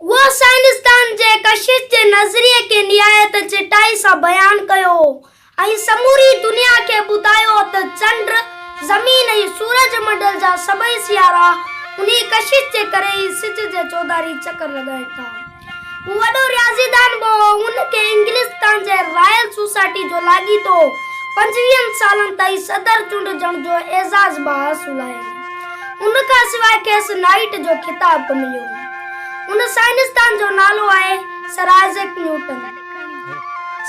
वो साइंसदान जे कशिश जे नज़रिए के निहायत चिटाई सां बयान कयो ऐं समूरी दुनिया के ॿुधायो त चंड ज़मीन ऐं सूरज मंडल जा सभई सियारा उन्ही कशिश जे करे ई सिज जे चौधारी चक्कर लॻाइनि था। वो वॾो रियाज़ीदान बि हो। उनखे इंग्लिस्तान जे रॉयल सोसाइटी जो लाॻीतो 25 सालनि ताईं सदर चूंडजण जो एज़ाज़ बि हासिलु आहे। उनखां सवाइ खेसि नाइट जो खिताब बि मिलियो। उन साइंसदान जो नालो आहे सर आइज़ैक न्यूटन।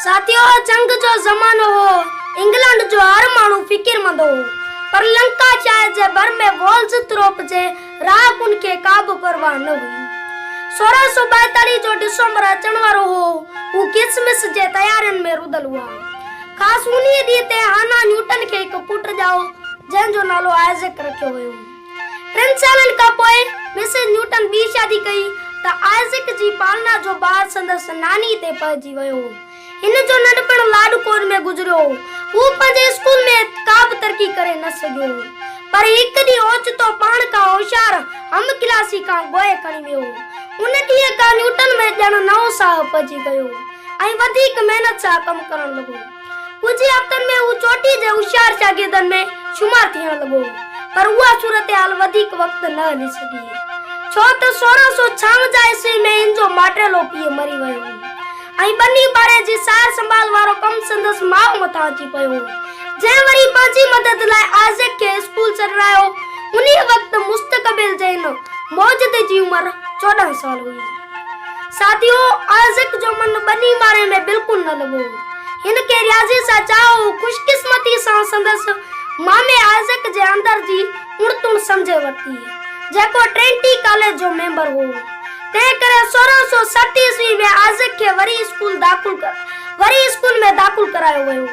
साथियों, जंग जो ज़मानो हो। इंग्लैंड जो हर माण्हू फ़िकिरमंद हो, पर लंका शाह जे भर में वॉल्स त्रोप जे राह उनखे का बि परवाह न हुई। 1642 जो डिसंबर अचण वारो हो। हू क्रिसमस जे तयारियुनि में रुधल हुआ। ख़ासि उन्हीअ ॾींहं ते हाना न्यूटन खे हिकु पुटु ॼाओ जंहिंजो नालो आइज़ैक रखियो वियो। 3 सालनि खां पोइ मिसेस न्यूटन ॿी शादी कई त आइज़ैक जी पालना जो ॿार संदसि नानी ते पइजी वियो। हिन जो नंढपण लाडकोर में गुज़रियो। हू पंहिंजे स्कूल में का बि तरक़ी करे न सघियो, पर हिकु ॾींहुं ओचितो पाण खां होशियार हम क्लासी खां गोए खणी वियो। उन ॾींहं खां न्यूटन में ॼण नओं साह पइजी वियो ऐं वधीक महिनत सां कमु करणु लॻो। कुझु हफ़्तनि में हू चोटी जे होशियार शागिर्दनि में शुमार थियण लॻो, पर उहा सूरत-हाल वधीक वक़्तु न हली सघी, छो त 1656 ईस्वी में इन जो माटेलो पीउ मरी वियो ऐं बनी बारे जी सार संभाल वारो कमु संदसि माउ मथां अची पियो, जंहिं वरी पंहिंजी मदद लाइ आइज़ैक खे स्कूल छॾायो। उन वक़्तु मुस्तक़बिल जे हिन मौजूदे जी उमिरि 14 साल हुई। साथियों, आइज़ैक जो मन बनी बारे में बिल्कुलु न लॻो। हिनखे रियाज़ी सां चाहो। खुशकिस्मती सां संदसि मामे आइज़ैक जे अंदर जी उणतुण समझे वरिती, जेको ट्रिनिटी कॉलेज जो मेंबर हो। तंहिं करे 1660 ईस्वी में आइज़ैक खे वरी स्कूल में दाख़िल करायो वियो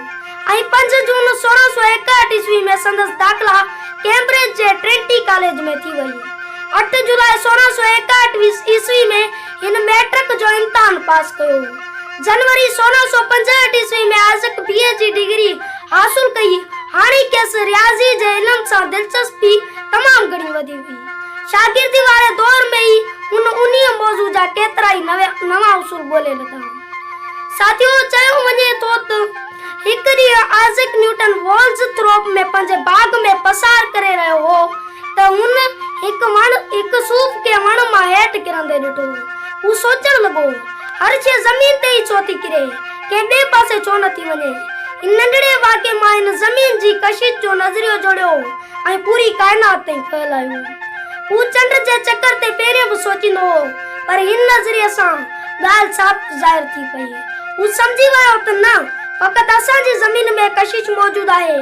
ऐं 5 जून 1661 ईस्वी में संदसि दाख़िला कैम्ब्रिज जे ट्रिनिटी कॉलेज में थी वई। 8 जुलाई 1661 ईस्वी में हिन मैट्रिक जो इम्तिहान पास कयो। जनवरी 1665 ईस्वी में आइज़ैक बीए जी डिग्री हासिल कई। हाणे खेसि रियाज़ी जे इल्म सां दिलचस्पी तमामु घणी वधी हुई। शागिर्दी वारे दौर में ई हुन उन्हीअ मौज़ू जा केतिरा ई नवां उसूल ॻोल्हे लथा। साथियों, चयो वञे थो त हिकु ॾींहुं आइज़ैक न्यूटन वॉल्स थ्रोप में पंहिंजे बाग़ में पसार करे रहियो हो त हुन हिकु सूफ़ खे वण मां हेठि किरंदे ॾिठो। हू सोचण लॻो, हर शइ ज़मीन ते ई छो थी किरे, कंहिं ॿिए पासे छो न थी वञे। इन नंढड़े वाक़े मां हिन ज़मीन जी कशिश जो नज़रियो जोड़ियो ऐं पूरी काइनात ताईं फैलायो। हू चंड जे चक्कर ते पहिरियों बि सोचींदो हो, पर हिन नज़रिए सां ॻाल्हि साफ़ ज़ाहिर थी पई। हू सम्झी वियो त न फ़क़ति असांजी ज़मीन में कशिश मौजूदु आहे,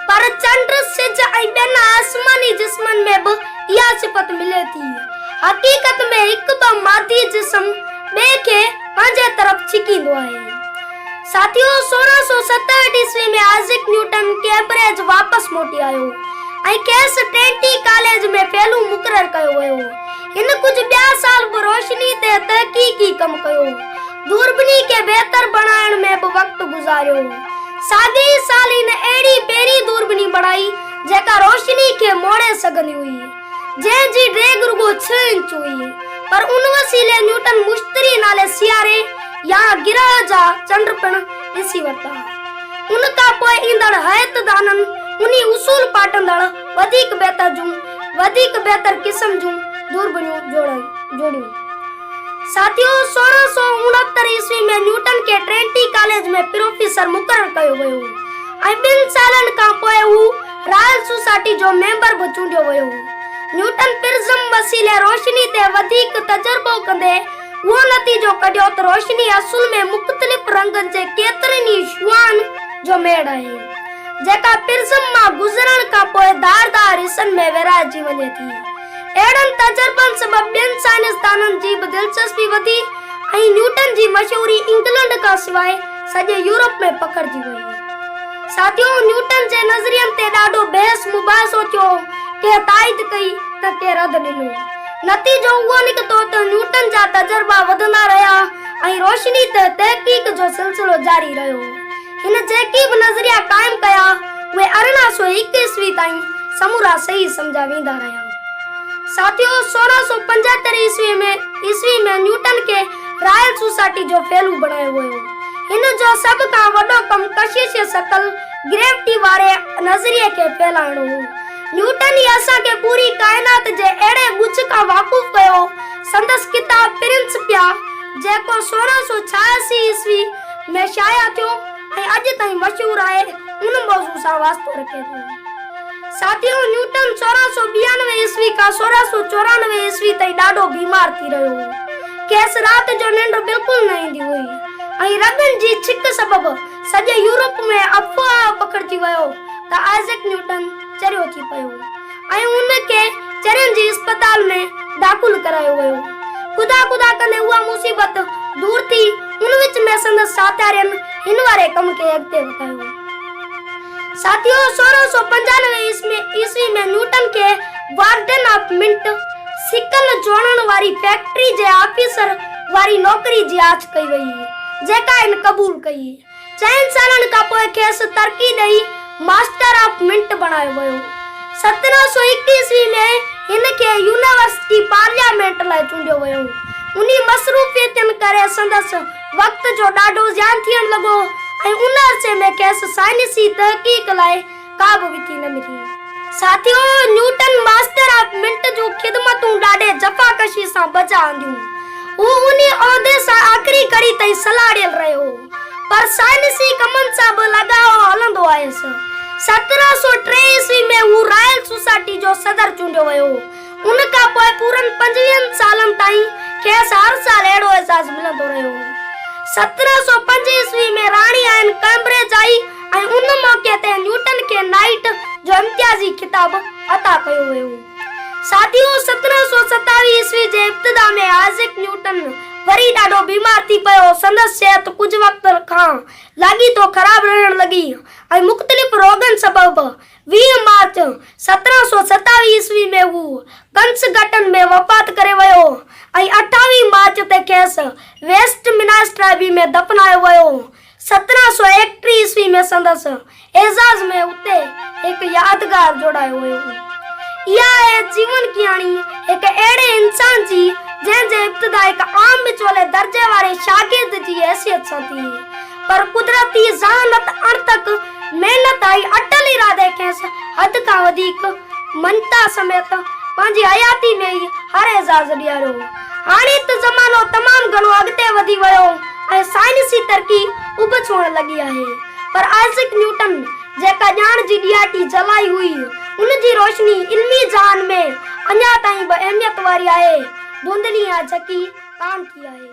पर चंड, सिज ऐं ॿियनि आसमानी जिस्मनि में बि इहा सिफ़त मिले थी। हक़ीक़त में हिकु बि मादी जिस्म ॿिए खे पंहिंजे तरफ़ छिकींदो आहे। साथियों, 1667 ईस्वी में आइज़ैक न्यूटन कैम्ब्रिज वापसि मोटी आयो ऐं खेसि ट्रिनिटी कॉलेज में फेलू मुक़ररु कयो वियो। हिन कुझु ॿिया साल बि रोशनी ते तहक़ीक़ी कमु कयो। दूरबीनी खे बहितर बणाइण में बि वक़्तु गुज़ारियो। साॻे ई साल हिन अहिड़ी पहिरीं दूरबीनी बणाई जेका रोशनी खे मोड़े सघंदी हुई, जंहिंजी डेघ रुगो 6 इंच हुई, पर उन वसीले न्यूटन मुश्तरी नाले सियारे या गिरह जा चंड पिण ॾिसी वरिता। उन खां पोइ ईंदड़ हयतदाननि उन्ही उसूल पाटंदड़ वधीक बहितर क़िस्म जूं दूरबीनियूं जोड़ियूं। साथियों, 1669 ईस्वी में न्यूटन खे ट्रिनिटी कॉलेज में प्रोफेसर मुक़ररु कयो वियो ऐं 2 सालनि खां पोइ हू रॉयल सोसाइटी जो मेंबर बि चूंडियो वियो। न्यूटन प्रिज़्म वसीले रोशनी ते वधीक तजुर्बो कंदे उहो नतीजो कढियो त रोशनी असुल में मुख़्तलिफ़ रंगनि जे केतिरनि ई शुआनि जो मेड़ आहे, जेका प्रिज़्म मां गुज़रण खां पोइ धारदार हिसनि में विरहाइजी वञे थी। अहिड़नि तजुर्बनि सबबि ॿियनि साइंसदाननि जी बि दिलचस्पी वधी ऐं न्यूटन जी मशहूरी इंग्लैंड खां सवाइ सॼे यूरोप में पखिड़िजी वई। साथियों, न्यूटन जे नज़रियनि ते ॾाढो बहस मुबाहिसो थियो। के ताईद कई त के रद ॾिनो। नतीजो उहो निकितो त न्यूटन जा तजुर्बा वधंदा रहिया ऐं रोशनी ते तहक़ीक़ जो सिलसिलो जारी रहियो। हिन जेकी बि नज़रिया क़ाइमु कया उहे 1801 ईस्वी ताईं समूरा सही सम्झा वेंदा रहिया। साथियों 1675 ईस्वी में न्यूटन के रॉयल सोसाइटी जो फैलू बनायो हुयो। इन जो सब का वडो कम कशिश शकल ग्रेविटी वारे नजरिए के फैलाणो हो। न्यूटन ही असा के पूरी कायनात जे एड़े गुछ का वाकुफ कयो। संदस किताब प्रिंसिपिया जेको 1686 ईस्वी में शाया थियो ऐं अज ताईं मशहूर आहे उन मौजू सां वास्तो रखे थो। साथियों न्यूटन 1692 ईस्वी का 1694 ईस्वी ताईं ॾाढो बीमार थी रहियो हो। खेसि रात जो निंड बिल्कुल न ईंदी हुई ऐं रगन जी छिक सबब सॼे यूरोप में अफवाह पकड़जी वियो त आइज़ैक न्यूटन चरियो थी पियो ऐं उनखे चरियन जी अस्पताल में दाख़िल करायो वियो। खुदा कने उहा मुसीबत दूर थी। उन विच में संदस साथियारन हिन वारे कम के अॻिते वधायो। साथियों 1695 ईस्वी में न्यूटन के वार्डन ऑफ मिंट सिकल जोड़न वारी फैक्ट्री जे ऑफिसर वारी नौकरी जी आछ कई वई जेका इन कबूल कई। 4 सालन का पोइ खेसि तरक्की ॾेई मास्टर ऑफ मिंट बनायो वियो। 1721 ईस्वी में इनके यूनिवर्सिटी पार्लियामेंट लाइ चूंडियो वियो। उनी मसरूफियतन करे संदस वक्त जो ॾाढो ज़्यान थियण लॻो ऐं उन अरसे में खेसि साइंसी तहकीक लाइ का बि विधी न मिली। साथियों न्यूटन मास्टर ऑफ मिंट जो खिदमतूं ॾाढे जफ़ाकशी सां बजांदियूं। हू उनी औहदे सां आख़िरी कड़ी ताईं सलाड़ियल रहियो पर साइंसी कमनि सां बि लॻाव हलंदो आयसि। 1703 ईस्वी में हू रॉयल सोसाइटी जो सदर चूंडियो वियो। उन खां पोइ पूरन 25 सालन ताईं खेसि हर साल अहिड़ो एजाज़ मिलंदो रहियो। 1705 ईस्वी में राणी आइन कैम्ब्रिज आई ऐं उन मौके ते न्यूटन के नाइट जो इम्तियाजी खिताब अता कयो वियो। साथियों 1727 ईस्वी जे इब्तिदा में आइज़ैक न्यूटन वरी ॾाढो बीमार थी पियो। संदस सेहत कुछ वक्त खां लागी तो खराब रहण लगी ऐं मुख्तलिफ रोगन सबब 20 मार्च 1727 ईस्वी में हू कंसगटन में वफ़ात करे वियो ऐं 28 मार्च ते खेसि वेस्टमिनिस्टर एबी में दफनायो वियो। 1731 ईस्वी में संदस एजाज़ में उते एक यादगार जोड़ायो वियो। इहा आहे जीवन कहाणी एक अहिड़े इंसान जी जंहिंजे इब्तिदा एक आम विचोले दर्जे वारे शागिर्द जी हैसियत सां थी पर कुदरती ज़हानत अणतक मेहनत आई अटल इरादे खेसि हद खां वधीक मनता समेत पंहिंजी हयाती में ई हर एजाज़ ॾियारियो। हाणे त ज़मानो तमामु घणो अॻिते वधी वियो ऐं साइंसी तरक़ी उबछोड़ लॻी आहे पर आइज़ैक न्यूटन जेका ॼाण जी ॾियाटी जलाई हुई उन जी रोशनी इल्मी जहान में अञा ताईं बि अहमियत वारी आहे। धुंधली या झकी कान थी आहे।